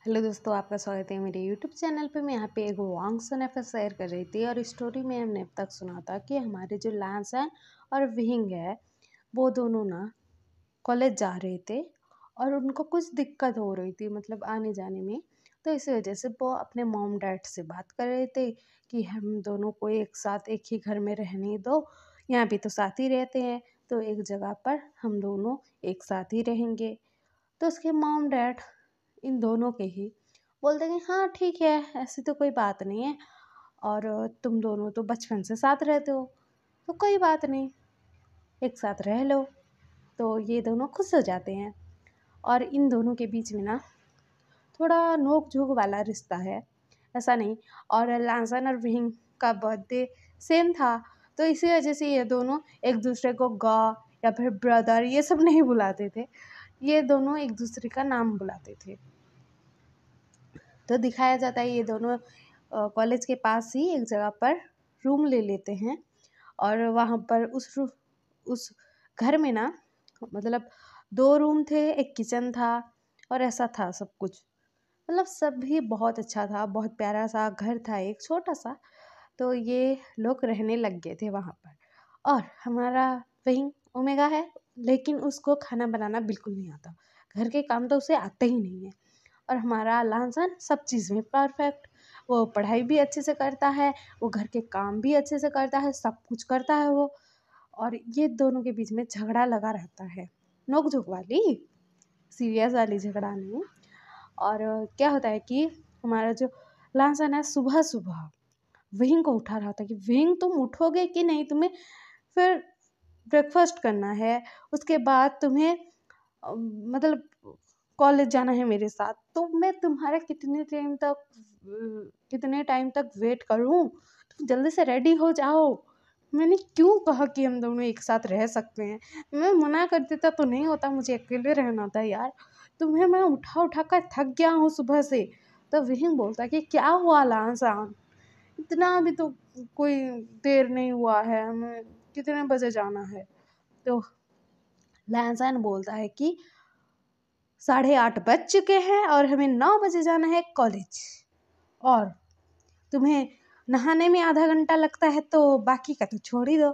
Hello दोस्तों, आपका स्वागत है मेरे यूट्यूब चैनल पे। मैं यहाँ पे एक वांगसन एफे शेयर कर रही थी और स्टोरी में हमने अब तक सुना था कि हमारे जो लांस हैं और विंग है वो दोनों ना कॉलेज जा रहे थे और उनको कुछ दिक्कत हो रही थी, मतलब आने जाने में। तो इसी वजह से वो अपने मॉम डैड से बात कर रहे थे कि हम दोनों को एक साथ एक ही घर में रहने दो, यहाँ भी तो साथ ही रहते हैं तो एक जगह पर हम दोनों एक साथ ही रहेंगे। तो उसके मॉम डैड इन दोनों के ही बोलते हैं कि हाँ ठीक है, ऐसी तो कोई बात नहीं है और तुम दोनों तो बचपन से साथ रहते हो तो कोई बात नहीं, एक साथ रह लो। तो ये दोनों खुश हो जाते हैं और इन दोनों के बीच में ना थोड़ा नोक झोंक वाला रिश्ता है, ऐसा नहीं। और लांसन और विंग का बर्थडे सेम था तो इसी वजह से ये दोनों एक दूसरे को गा या फिर ब्रदर ये सब नहीं बुलाते थे, ये दोनों एक दूसरे का नाम बुलाते थे। तो दिखाया जाता है ये दोनों कॉलेज के पास ही एक जगह पर रूम ले लेते हैं और वहाँ पर उस घर में ना, मतलब 2 रूम थे, एक किचन था और ऐसा था सब कुछ। मतलब सब भी बहुत अच्छा था, बहुत प्यारा सा घर था, एक छोटा सा। तो ये लोग रहने लग गए थे वहाँ पर। और हमारा वही ओमेगा है, लेकिन उसको खाना बनाना बिल्कुल नहीं आता, घर के काम तो उसे आते ही नहीं है। और हमारा लांसन सब चीज़ में परफेक्ट, वो पढ़ाई भी अच्छे से करता है, वो घर के काम भी अच्छे से करता है, सब कुछ करता है वो। और ये दोनों के बीच में झगड़ा लगा रहता है, नोक झोंक वाली, सीरियस वाली झगड़ा नहीं। और क्या होता है कि हमारा जो लांसन है सुबह सुबह विंग को उठा रहा था कि विंग तुम उठोगे कि नहीं, तुम्हें फिर ब्रेकफास्ट करना है, उसके बाद तुम्हें मतलब कॉलेज जाना है मेरे साथ। तो मैं तुम्हारा कितने टाइम तक वेट करूं, तुम जल्दी से रेडी हो जाओ। मैंने क्यों कहा कि हम दोनों एक साथ रह सकते हैं, मैं मना कर देता तो नहीं होता, मुझे अकेले रहना था यार, तुम्हें मैं उठा उठा कर थक गया हूँ सुबह से। तो विहिंग बोलता कि क्या हुआ लांसान, इतना भी तो कोई देर नहीं हुआ है, हमें कितने बजे जाना है। तो लैंसान बोलता है कि 8:30 बज चुके हैं और हमें 9 बजे जाना है कॉलेज, और तुम्हें नहाने में आधा घंटा लगता है तो बाकी का तो छोड़ ही दो।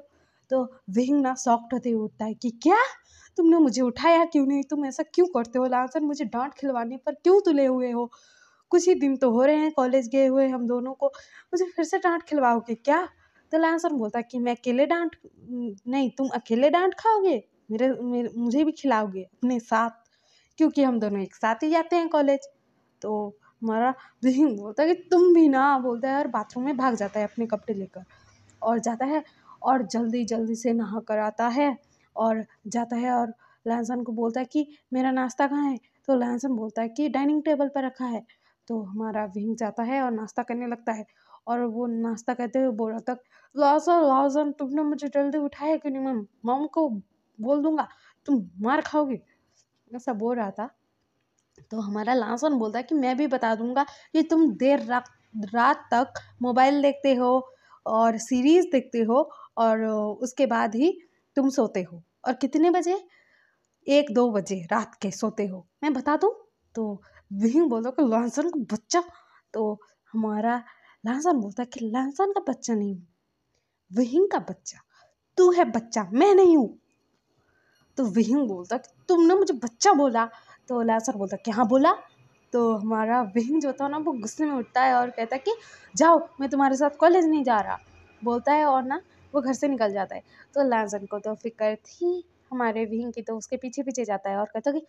तो विंग ना सॉफ्ट होते हुए उठता है कि क्या, तुमने मुझे उठाया क्यों नहीं, तुम ऐसा क्यों करते हो लांसन, मुझे डांट खिलवाने पर क्यों तुले हुए हो, कुछ ही दिन तो हो रहे हैं कॉलेज गए हुए हम दोनों को, मुझे फिर से डांट खिलवाओगे क्या। तो लांसन बोलता कि मैं अकेले डांट, नहीं तुम अकेले डांट खाओगे, मुझे भी खिलाओगे अपने साथ, क्योंकि हम दोनों एक साथ ही जाते हैं कॉलेज। तो हमारा विहिंग बोलता है कि तुम भी ना, बोलता है और बाथरूम में भाग जाता है अपने कपड़े लेकर और जाता है और जल्दी जल्दी से नहा कर आता है और जाता है और लहसन को बोलता है कि मेरा नाश्ता कहाँ है। तो लहसन बोलता है कि डाइनिंग टेबल पर रखा है। तो हमारा विंग जाता है और नाश्ता करने लगता है और वो नाश्ता करते हुए बोल रहा था, लहसन लहसन तुमने मुझे जल्दी उठाया क्यों नहीं, मैं मम को बोल दूंगा, तुम मार खाओगे, ऐसा बोल रहा था। तो हमारा लांसन बोलता है कि मैं भी बता दूंगा कि तुम देर रात तक मोबाइल देखते हो और सीरीज देखते हो और उसके बाद ही तुम सोते हो, और कितने बजे, 1-2 बजे रात के सोते हो, मैं बता दूं। तो विंग बोलता कि लांसन का बच्चा। तो हमारा लांसन बोलता है कि लांसन का बच्चा नहीं हूँ, विंग का बच्चा, तू है बच्चा, मैं नहीं हूँ। तो विहिंग बोलता कि तुमने मुझे बच्चा बोला। तो लांसर बोलता कि हाँ बोला। तो हमारा विहिंग जो था ना वो गुस्से में उठता है और कहता है कि जाओ, मैं तुम्हारे साथ कॉलेज नहीं जा रहा, बोलता है और ना वो घर से निकल जाता है। तो लांसन को तो फिक्र थी हमारे विहिंग की, तो उसके पीछे पीछे जाता है और कहता है कि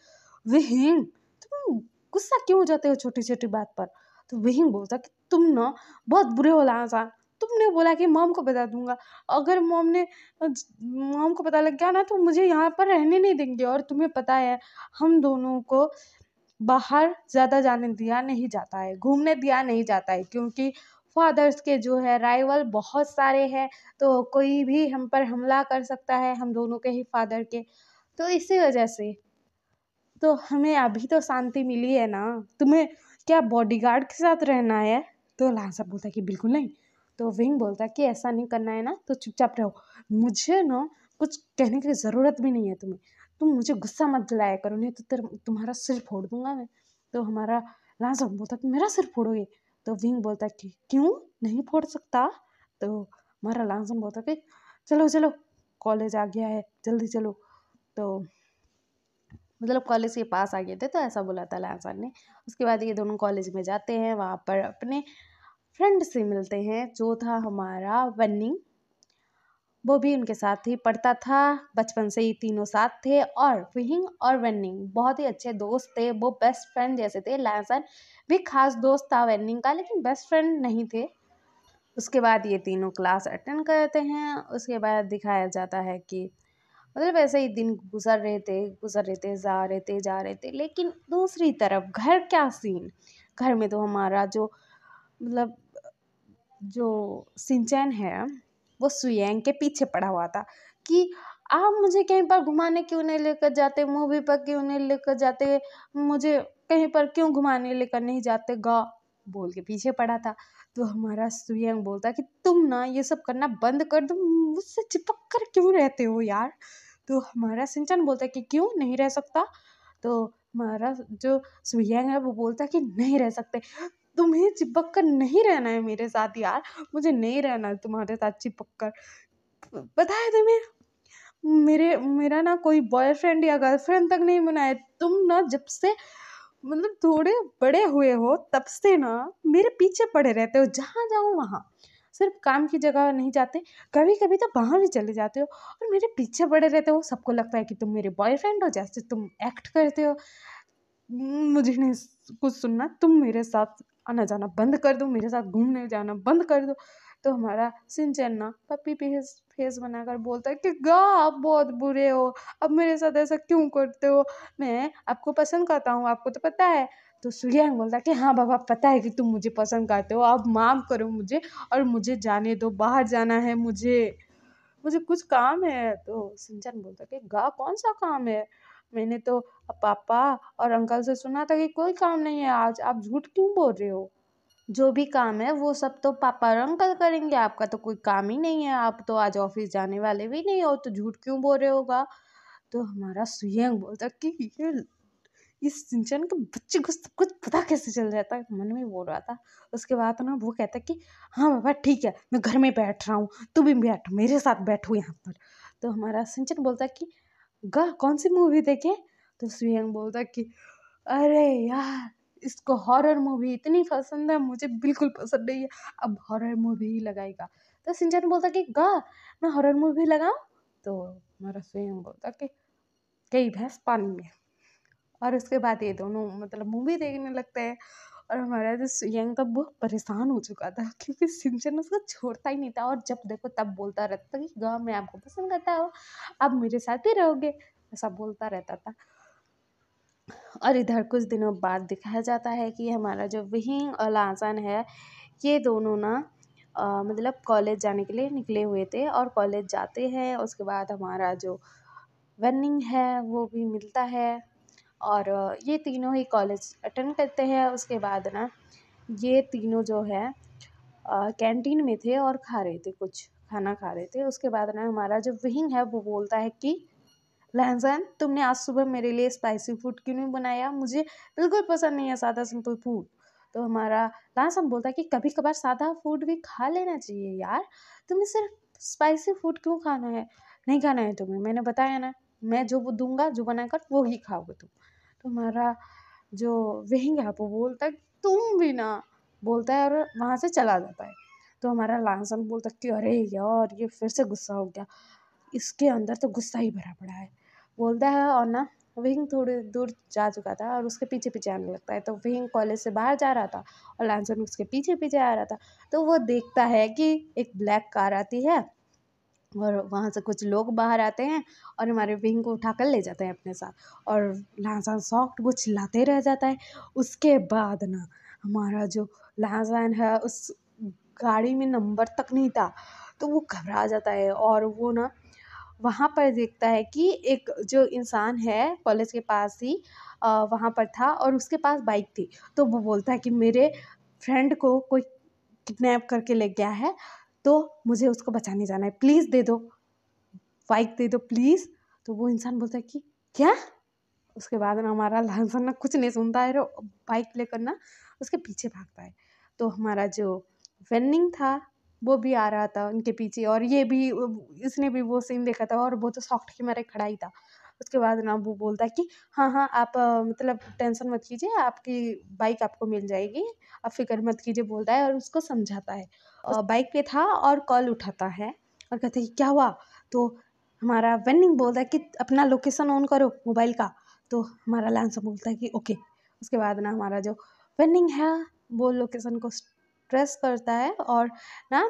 विहिंग तुम गुस्सा क्यों हो जाते हो छोटी छोटी बात पर। तो विहिंग बोलता कि तुम ना बहुत बुरे हो लांसन, तुमने बोला कि मॉम को बता दूंगा, अगर मॉम को पता लग गया ना तो मुझे यहाँ पर रहने नहीं देंगे, और तुम्हें पता है हम दोनों को बाहर ज़्यादा जाने दिया नहीं जाता है, घूमने दिया नहीं जाता है, क्योंकि फादर्स के जो है राइवल बहुत सारे हैं, तो कोई भी हम पर हमला कर सकता है, हम दोनों के ही फादर के। तो इसी वजह से तो हमें अभी तो शांति मिली है ना, तुम्हें क्या बॉडीगार्ड के साथ रहना है। तो लांसर बोलता है कि बिल्कुल नहीं। तो विंग बोलता है कि ऐसा नहीं करना है ना तो चुपचाप रहो, मुझे ना कुछ कहने की ज़रूरत भी नहीं है तुम्हें, तुम मुझे गुस्सा मत दिलाया करो नहीं तो तुम्हारा सिर फोड़ दूंगा मैं। तो हमारा लांसन बोलता कि मेरा सिर फोड़ोगे? तो विंग बोलता कि क्यों नहीं फोड़ सकता? तो हमारा लांसन बोलता कि चलो चलो कॉलेज आ गया है, जल्दी चलो। तो मतलब कॉलेज के पास आ गए थे, तो ऐसा बोला था लांसन ने। उसके बाद ये दोनों कॉलेज में जाते हैं, वहाँ पर अपने फ्रेंड से मिलते हैं जो था हमारा वन्नी। वो भी उनके साथ ही पढ़ता था, बचपन से ही तीनों साथ थे। और विहिंग और वेन्निंग बहुत ही अच्छे दोस्त थे, वो बेस्ट फ्रेंड जैसे थे। लांसन भी खास दोस्त था वेन्निंग का, लेकिन बेस्ट फ्रेंड नहीं थे। उसके बाद ये तीनों क्लास अटेंड करते हैं। उसके बाद दिखाया जाता है कि मतलब ऐसे ही दिन गुजर रहे थे, जा रहे थे। लेकिन दूसरी तरफ घर क्या सीन, घर में तो हमारा जो मतलब जो सिंचैन है वो सुयैंग के पीछे पड़ा हुआ था कि आप मुझे कहीं पर घुमाने क्यों नहीं लेकर जाते, मूवी पर क्यों नहीं लेकर जाते, मुझे कहीं पर क्यों घुमाने लेकर नहीं जाते गा बोल के पीछे पड़ा था। तो हमारा सुयैंग बोलता कि तुम ना ये सब करना बंद कर दो, मुझसे चिपक कर क्यों रहते हो यार? तो हमारा सिंचन बोलता है कि क्यों नहीं रह सकता? तो हमारा जो सुयैंग है वो बोलता है कि नहीं रह सकते, तुम्हें चिपक कर नहीं रहना है मेरे साथ यार, मुझे नहीं रहना है तुम्हारे साथ चिपक कर। पता है तुम्हें, मेरा ना कोई बॉयफ्रेंड या गर्लफ्रेंड तक नहीं बना है। तुम ना जब से मतलब थोड़े बड़े हुए हो तब से ना मेरे पीछे पड़े रहते हो, जहाँ जाऊँ वहाँ। सिर्फ काम की जगह नहीं जाते, कभी कभी तो वहाँ भी चले जाते हो और मेरे पीछे पड़े रहते हो। सबको लगता है कि तुम मेरे बॉयफ्रेंड हो, जैसे तुम एक्ट करते हो। मुझे नहीं कुछ सुनना, तुम मेरे साथ आना जाना बंद कर दो, मेरे साथ घूमने जाना बंद कर दो। तो हमारा सिंचन ना पप्पी फेस फेस बनाकर बोलता है कि गा आप बहुत बुरे हो, अब मेरे साथ ऐसा क्यों करते हो, मैं आपको पसंद करता हूँ, आपको तो पता है। तो सुयांग बोलता है कि हाँ बाबा पता है कि तुम मुझे पसंद करते हो, अब माफ करो मुझे और मुझे जाने दो, बाहर जाना है मुझे, मुझे कुछ काम है। तो सिंचन बोलता कि गा कौन सा काम है, मैंने तो पापा और अंकल से सुना था कि कोई काम नहीं है आज, आप झूठ क्यों बोल रहे हो? जो भी काम है वो सब तो पापा और अंकल करेंगे, आपका तो कोई काम ही नहीं है, आप तो आज ऑफिस जाने वाले भी नहीं हो, तो झूठ क्यों बोल रहे होगा? तो हमारा सुयंग बोलता कि ये इस सिंचन के बच्चे को सब कुछ पता कैसे चल जाता है, मन में बोल रहा था। उसके बाद ना वो कहता कि हाँ बाबा ठीक है, मैं घर में बैठ रहा हूँ, तू भी बैठ, मेरे साथ बैठो यहाँ पर। तो हमारा सिंचन बोलता कि गा कौन सी मूवी देखे? तो सुयंग बोलता कि अरे यार इसको हॉरर मूवी इतनी पसंद है, मुझे बिल्कुल पसंद नहीं है, अब हॉरर मूवी ही लगाएगा। तो सिंचन बोलता कि गा मैं हॉरर मूवी लगाऊं? तो हमारा सुयंग बोलता कि गई भैंस पानी में। और उसके बाद ये दोनों मतलब मूवी देखने लगते हैं। और हमारा जो सुयंग था वो परेशान हो चुका था क्योंकि सिंचन उसको छोड़ता ही नहीं था, और जब देखो तब बोलता रहता था कि गाँव में आपको पसंद करता हो, आप मेरे साथ ही रहोगे, ऐसा बोलता रहता था। और इधर कुछ दिनों बाद दिखाया जाता है कि हमारा जो विहिंग और लांसन है ये दोनों ना मतलब कॉलेज जाने के लिए निकले हुए थे और कॉलेज जाते हैं। उसके बाद हमारा जो वेन्निंग है वो भी मिलता है और ये तीनों ही कॉलेज अटेंड करते हैं। उसके बाद ना ये तीनों जो है कैंटीन में थे और खा रहे थे, कुछ खाना खा रहे थे। उसके बाद ना हमारा जो विहिंग है वो बोलता है कि लहजान तुमने आज सुबह मेरे लिए स्पाइसी फूड क्यों नहीं बनाया, मुझे बिल्कुल पसंद नहीं है सादा सिंपल फूड। तो हमारा लहसन बोलता है कि कभी कभार सादा फूड भी खा लेना चाहिए यार, तुम्हें सिर्फ स्पाइसी फूड क्यों खाना है? नहीं खाना है तुम्हें, मैंने बताया ना, मैं जो वो दूंगा जो बनाकर वो ही खाओगे तुम। तो हमारा जो विहिंग है वो बोलता है तुम भी ना, बोलता है और वहाँ से चला जाता है। तो हमारा लांसन बोलता है कि अरे यार ये फिर से गुस्सा हो गया, इसके अंदर तो गुस्सा ही भरा पड़ा है, बोलता है। और ना विंग थोड़ी दूर जा चुका था और उसके पीछे पीछे आने लगता है। तो विंग कॉलेज से बाहर जा रहा था और लैंसन उसके पीछे पीछे आ रहा था। तो वो देखता है कि एक ब्लैक कार आती है और वहाँ से कुछ लोग बाहर आते हैं और हमारे विंग को उठाकर ले जाते हैं अपने साथ। और लैंसन सॉफ्ट वो चिल्लाते रह जाता है। उसके बाद ना हमारा जो लैंसन है उस गाड़ी में नंबर तक नहीं था, तो वो घबरा जाता है और वो ना वहाँ पर देखता है कि एक जो इंसान है कॉलेज के पास ही वहाँ पर था और उसके पास बाइक थी। तो वो बोलता है कि मेरे फ्रेंड को कोई किडनैप करके ले गया है, तो मुझे उसको बचाने जाना है, प्लीज़ दे दो, बाइक दे दो प्लीज़। तो वो इंसान बोलता है कि क्या, उसके बाद ना हमारा लहसन ना कुछ नहीं सुनता है, बाइक लेकर ना उसके पीछे भागता है। तो हमारा जो वेन्निंग था वो भी आ रहा था उनके पीछे, और ये भी इसने भी वो सीन देखा था और वो तो शॉक्ड के मारे खड़ा ही था। उसके बाद ना वो बोलता है कि हाँ हाँ आप मतलब टेंशन मत कीजिए, आपकी बाइक आपको मिल जाएगी, आप फिक्र मत कीजिए बोलता है और उसको समझाता है। बाइक पे था और कॉल उठाता है और कहता है कि क्या हुआ। तो हमारा वेन्निंग बोलता है कि अपना लोकेशन ऑन करो मोबाइल का। तो हमारा लैंसर बोलता है कि ओके। उसके बाद ना हमारा जो वेन्निंग है वो लोकेशन को ट्रेस करता है और ना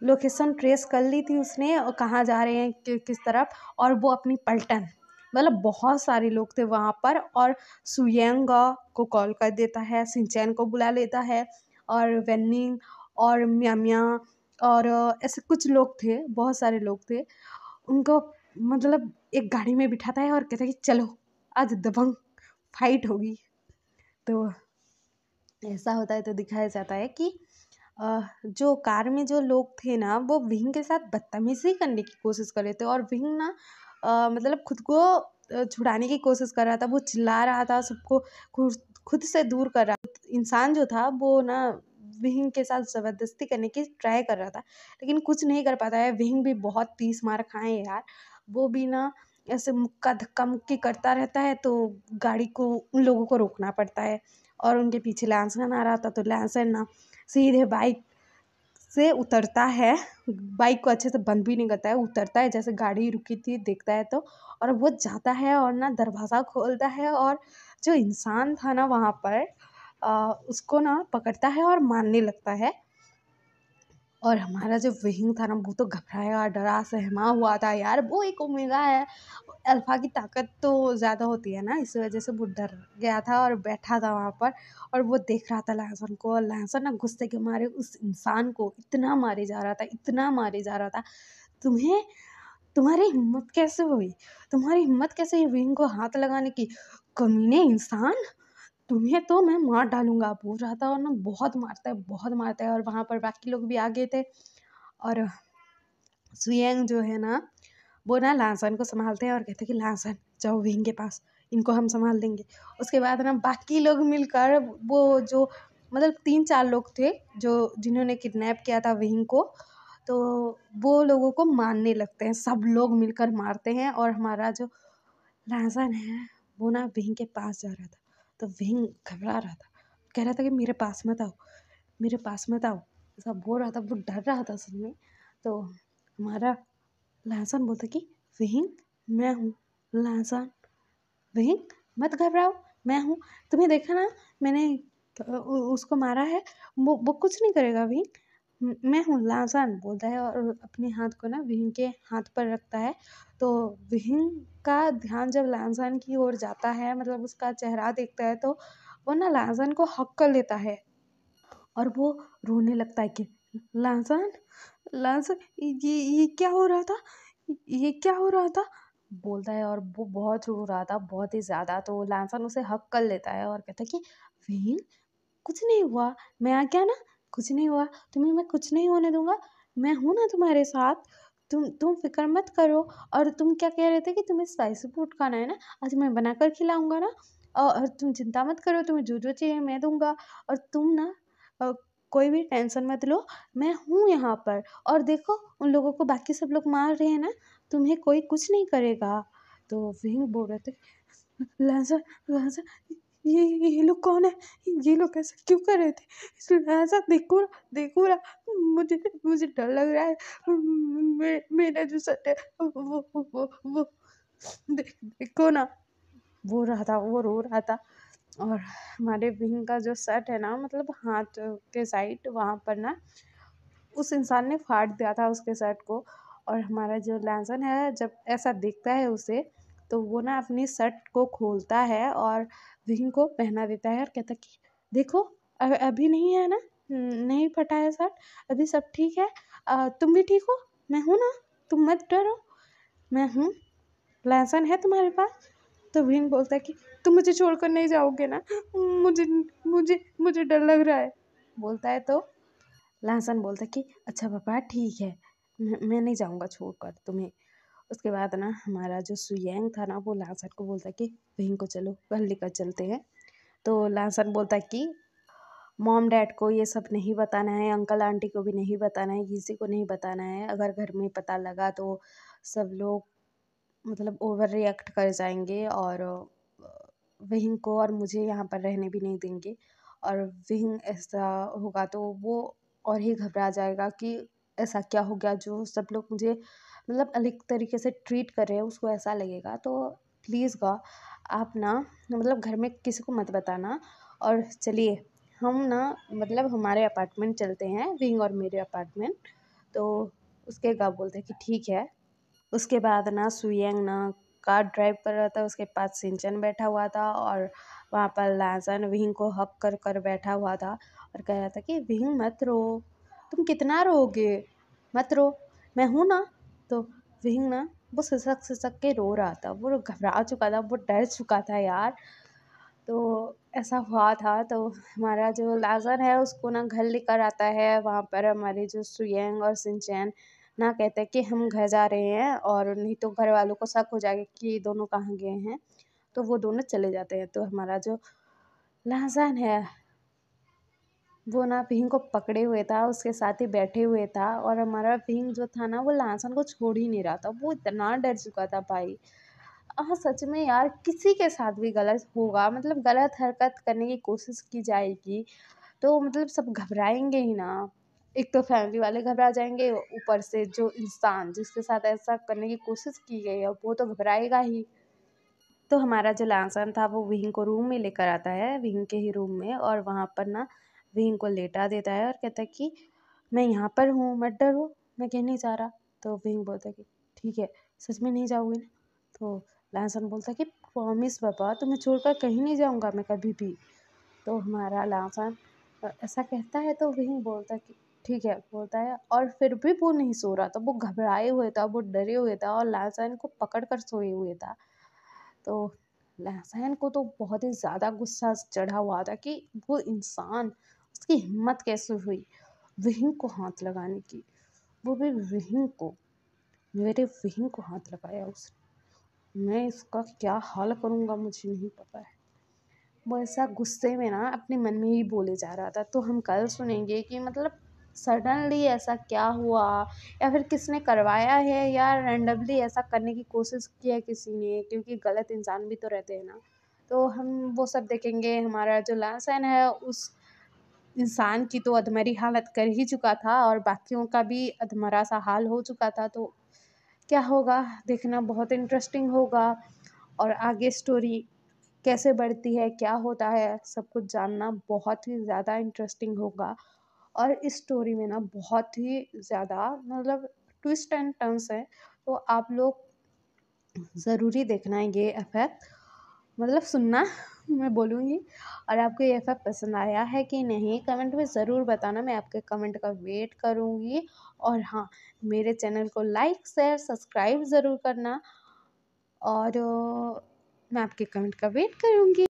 लोकेशन ट्रेस कर ली थी उसने और कहाँ जा रहे हैं किस तरफ। और वो अपनी पलटन, मतलब बहुत सारे लोग थे वहाँ पर, और सुयंगा को कॉल कर देता है, सिंचैन को बुला लेता है, और वेन्निंग और म्या और ऐसे कुछ लोग थे, बहुत सारे लोग थे। उनको मतलब एक गाड़ी में बिठाता है और कहता है कि चलो आज दबंग फाइट होगी। तो ऐसा होता है। तो दिखाया जाता है कि जो कार में जो लोग थे ना वो विंग के साथ बदतमीजी करने की कोशिश कर रहे थे, और विंग ना मतलब खुद को छुड़ाने की कोशिश कर रहा था। वो चिल्ला रहा था सबको, खुद से दूर कर रहा। इंसान जो था वो ना विंग के साथ ज़बरदस्ती करने की ट्राई कर रहा था, लेकिन कुछ नहीं कर पाता है। विंग भी बहुत 30 मार खाए यार, वो भी ना ऐसे मुक्का धक्का मुक्की करता रहता है। तो गाड़ी को उन लोगों को रोकना पड़ता है, और उनके पीछे लैंसन आ रहा था। तो लैंसन ना सीधे बाइक से उतरता है, बाइक को अच्छे से बंद भी नहीं करता है, उतरता है जैसे गाड़ी रुकी थी देखता है तो, और वो जाता है और ना दरवाज़ा खोलता है, और जो इंसान था ना वहाँ पर उसको ना पकड़ता है और मारने लगता है। और हमारा जो विंग था ना वो तो घबराया डरा सहमा हुआ था यार, वो एक ओमेगा है, अल्फा की ताकत तो ज़्यादा होती है ना, इस वजह से वो डर गया था और बैठा था वहाँ पर। और वो देख रहा था लहसन को, और लहसन ना गुस्से के मारे उस इंसान को इतना मारे जा रहा था, इतना मारे जा रहा था। तुम्हें तुम्हारी हिम्मत कैसे हुई, तुम्हारी हिम्मत कैसे हुई विंग को हाथ लगाने की, कमीने इंसान, तुम्हें तो मैं मार डालूंगा बोल रहा था। और ना बहुत मारता है, बहुत मारता है। और वहाँ पर बाकी लोग भी आ गए थे, और सुयंग जो है ना वो ना लांसन को संभालते हैं और कहते हैं कि लांसन जाओ विंग के पास, इनको हम संभाल देंगे। उसके बाद ना बाकी लोग मिलकर वो जो मतलब 3-4 लोग थे जो जिन्होंने किडनैप किया था विंग को, तो वो लोगों को मारने लगते हैं, सब लोग मिलकर मारते हैं। और हमारा जो लांसन है वो ना विंग के पास जा रहा था। तो विंग घबरा रहा था, कह रहा था कि मेरे पास मत आओ, मेरे पास मत आओ, ऐसा बोल रहा था, वो डर रहा था असल में। तो हमारा लहसन बोलता कि विंग मैं हूँ, लहसन विंग मत घबराओ, मैं हूँ, तुम्हें देखा ना मैंने उसको मारा है, वो कुछ नहीं करेगा विंग, मैं हूँ लहसन बोलता है। और अपने हाथ को ना विंग के हाथ पर रखता है। तो विंग का ध्यान जब लहसन की ओर जाता है, मतलब उसका चेहरा देखता है, तो वो ना लहसन को हक कर लेता है और वो रोने लगता है कि लहसन लहसन ये क्या हो रहा था, ये क्या हो रहा था बोलता है। और वो बहुत रो रहा था, बहुत ही ज़्यादा। तो लहसन उसे हक कर लेता है और कहता है कि विंग कुछ नहीं हुआ, मैं आ गया ना, कुछ नहीं हुआ, तुम्हें मैं कुछ नहीं होने दूंगा, मैं हूं ना तुम्हारे साथ, तुम फिक्र मत करो। और तुम क्या कह रहे थे कि तुम्हें स्पाइसी फूड खाना है ना, आज मैं बनाकर खिलाऊंगा ना, और तुम चिंता मत करो, तुम्हें जो जो चाहिए मैं दूंगा। और तुम ना अ, कोई भी टेंशन मत लो, मैं हूँ यहाँ पर। और देखो उन लोगों को बाकी सब लोग मार रहे हैं ना, तुम्हें कोई कुछ नहीं करेगा। तो विंग बोल रहे थे लहसुन लहसुन ये लोग कौन है, ये लोग ऐसा क्यों कर रहे थे, ऐसा देखो देखो ना, मुझे मुझे डर लग रहा है, मेरा जो शर्ट है वो देखो ना, वो रहा था, वो रो रहा था। और हमारे विंग का जो शर्ट है ना, मतलब हाथ के साइड वहाँ पर ना उस इंसान ने फाड़ दिया था उसके शर्ट को। और हमारा जो लैंसन है जब ऐसा देखता है उसे, तो वो ना अपनी शर्ट को खोलता है और विंग को पहना देता है और कहता है कि देखो अभी नहीं है ना, नहीं फटा है शर्ट, अभी सब ठीक है, तुम भी ठीक हो, मैं हूँ ना, तुम मत डरो, मैं हूँ, लहसन है तुम्हारे पास। तो विंग बोलता है कि तुम मुझे छोड़कर नहीं जाओगे ना, मुझे मुझे मुझे डर लग रहा है बोलता है। तो लहसन बोलता है कि अच्छा पापा ठीक है, मैं नहीं जाऊँगा छोड़कर तुम्हें। उसके बाद ना हमारा जो सुयंग था ना वो लासन को बोलता कि वहीं को चलो, घर लेकर चलते हैं। तो लासन बोलता कि मॉम डैड को ये सब नहीं बताना है, अंकल आंटी को भी नहीं बताना है, किसी को नहीं बताना है। अगर घर में पता लगा तो सब लोग मतलब ओवर रिएक्ट कर जाएंगे और विहिंग को और मुझे यहाँ पर रहने भी नहीं देंगे। और विहिंग ऐसा होगा तो वो और ही घबरा जाएगा कि ऐसा क्या हो गया, जो सब लोग मुझे मतलब अलग तरीके से ट्रीट कर रहे हैं, उसको ऐसा लगेगा। तो प्लीज़ गा आप ना मतलब घर में किसी को मत बताना। और चलिए हम ना मतलब हमारे अपार्टमेंट चलते हैं, विंग और मेरे अपार्टमेंट। तो उसके गा बोलते हैं कि ठीक है। उसके बाद ना सुयंग ना कार ड्राइव कर रहा था, उसके पास सिंचन बैठा हुआ था और वहाँ पर लासन विंग को हक कर कर बैठा हुआ था और कह रहा था कि विंग मत रो, तुम कितना रोगे, मत रो, मैं हूँ ना। तो विंग ना वो सिसक सिसक के रो रहा था, वो घबरा चुका था, वो डर चुका था यार। तो ऐसा हुआ था। तो हमारा जो लाजर है उसको ना घर लेकर आता है। वहाँ पर हमारे जो सुयंग और सिंचैन ना कहते हैं कि हम घर जा रहे हैं, और नहीं तो घर वालों को शक हो जाएगा कि ये दोनों कहाँ गए हैं। तो वो दोनों चले जाते हैं। तो हमारा जो लाजन है वो ना भीम को पकड़े हुए था, उसके साथ ही बैठे हुए था। और हमारा भीम जो था ना वो लासन को छोड़ ही नहीं रहा था, वो इतना डर चुका था भाई। हाँ सच में यार, किसी के साथ भी गलत होगा, मतलब गलत हरकत करने की कोशिश की जाएगी तो मतलब सब घबराएंगे ही ना। एक तो फैमिली वाले घबरा जाएंगे, ऊपर से जो इंसान जिसके साथ ऐसा करने की कोशिश की गई है वो तो घबराएगा ही। तो हमारा जो लासन था वो विहिंग को रूम में लेकर आता है, विहिंग के ही रूम में, और वहाँ पर ना विहिंग को लेटा देता है और कहता है कि मैं यहाँ पर हूँ, मत डरो, मैं कहीं नहीं जा रहा। तो विहिंग बोलता है कि ठीक है, सच में नहीं जाओगे ना। तो लासन बोलता है कि प्रॉमिस पापा, तुम्हें छोड़कर कहीं नहीं जाऊँगा मैं कभी भी। तो हमारा लासन ऐसा कहता है तो विहिंग बोलता है कि ठीक है, बोलता है। और फिर भी वो नहीं सो रहा था, वो घबराए हुए था, वो डरे हुए था और लासन को पकड़ कर सोए हुए था। तो लहसैन को तो बहुत ही ज़्यादा गुस्सा चढ़ा हुआ था कि वो इंसान, उसकी हिम्मत कैसे हुई विहिंग को हाथ लगाने की, वो भी विहिंग को, मेरे विहिंग को हाथ लगाया उसने। मैं इसका क्या हाल करूँगा मुझे नहीं पता है। वो ऐसा गुस्से में ना अपने मन में ही बोले जा रहा था। तो हम कल सुनेंगे कि मतलब सडनली ऐसा क्या हुआ, या फिर किसने करवाया है, या रैंडमली ऐसा करने की कोशिश की है किसी ने, क्योंकि गलत इंसान भी तो रहते हैं ना। तो हम वो सब देखेंगे। हमारा जो लासन है उस इंसान की तो अधमरी हालत कर ही चुका था और बाकियों का भी अधमरा सा हाल हो चुका था। तो क्या होगा देखना बहुत इंटरेस्टिंग होगा। और आगे स्टोरी कैसे बढ़ती है, क्या होता है, सब कुछ जानना बहुत ही ज़्यादा इंटरेस्टिंग होगा। और इस स्टोरी में ना बहुत ही ज़्यादा मतलब ट्विस्ट एंड टर्न्स है। तो आप लोग ज़रूरी देखना है ये एफएफ, मतलब सुनना मैं बोलूँगी। और आपको ये एफएफ पसंद आया है कि नहीं कमेंट में ज़रूर बताना, मैं आपके कमेंट का वेट करूँगी। और हाँ, मेरे चैनल को लाइक शेयर सब्सक्राइब ज़रूर करना। और मैं आपके कमेंट का वेट करूँगी।